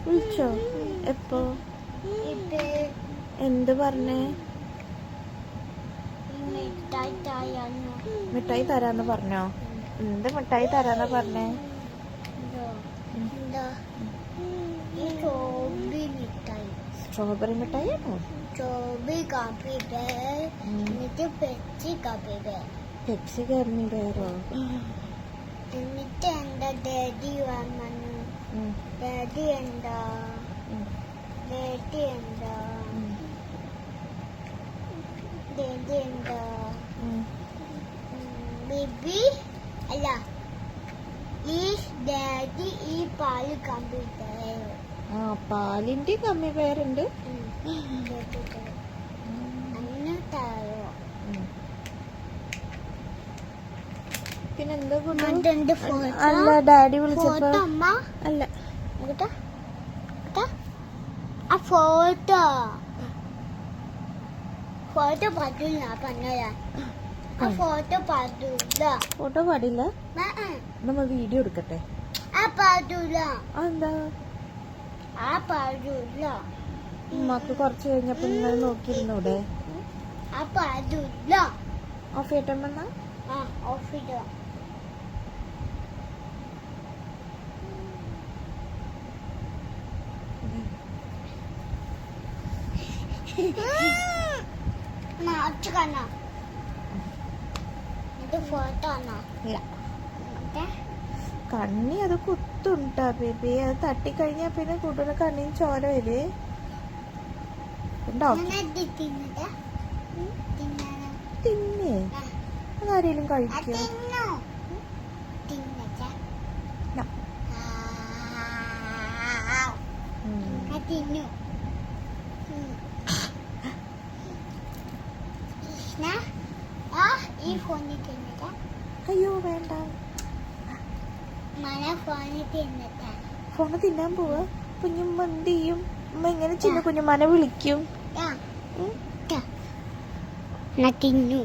വിളിച്ചോ? എപ്പോ? എന്ത് പറഞ്ഞേ? മിഠായി തരാന്ന് പറഞ്ഞോ? എന്ത് മിഠായി തരാന്ന് പറഞ്ഞേ? സ്ട്രോബെറി മിഠായിയാണോ? പെപ്സി ഗമ്മി ബെയറോ? എന്നിട്ട് എന്താ ഡാഡി വന്നു. ഡാഡി എന്താ ബേബി അല്ല ഈ ഡാഡി ഈ പാല് കമ്പ്യൂട്ടർ പാലിന്റെ കമ്മി പേരുണ്ട്. പിന്നെന്താ അല്ല ഡാഡി വിളിച്ചപ്പോ അല്ല ആ ഫോട്ടോ പാടില്ല പറഞ്ഞാ. ഫോട്ടോ പാടില്ല. നമ്മ വീഡിയോ എടുക്കട്ടെ. പാടില്ല. എന്താ പാടില്ല. ഉമ്മക്ക് കുറച്ച് കഴിഞ്ഞപ്പോ നിങ്ങൾ നോക്കിയിരുന്നൂടെ? പാടില്ല. ഓഫ് ചെയ്യട്ടെന്നാ? ഓഫ് ചെയ്തോ. കണ്ണി അത് കുത്തുണ്ടാ ബേബി. അത് തട്ടിക്കഴിഞ്ഞാ പിന്നെ കൂടുതൽ കണ്ണിന് ചോര വരേ. തിന്നേ അതാരേലും കഴിക്കോ? അയ്യോ വേണ്ട. ഫോണ് തിന്നാൻ പോവാ. കുഞ്ഞുമ്മ എന്ത് ചെയ്യും? ഉമ്മ എങ്ങനെ ചിന്ന കുഞ്ഞുമ്മനെ വിളിക്കും? തിന്നു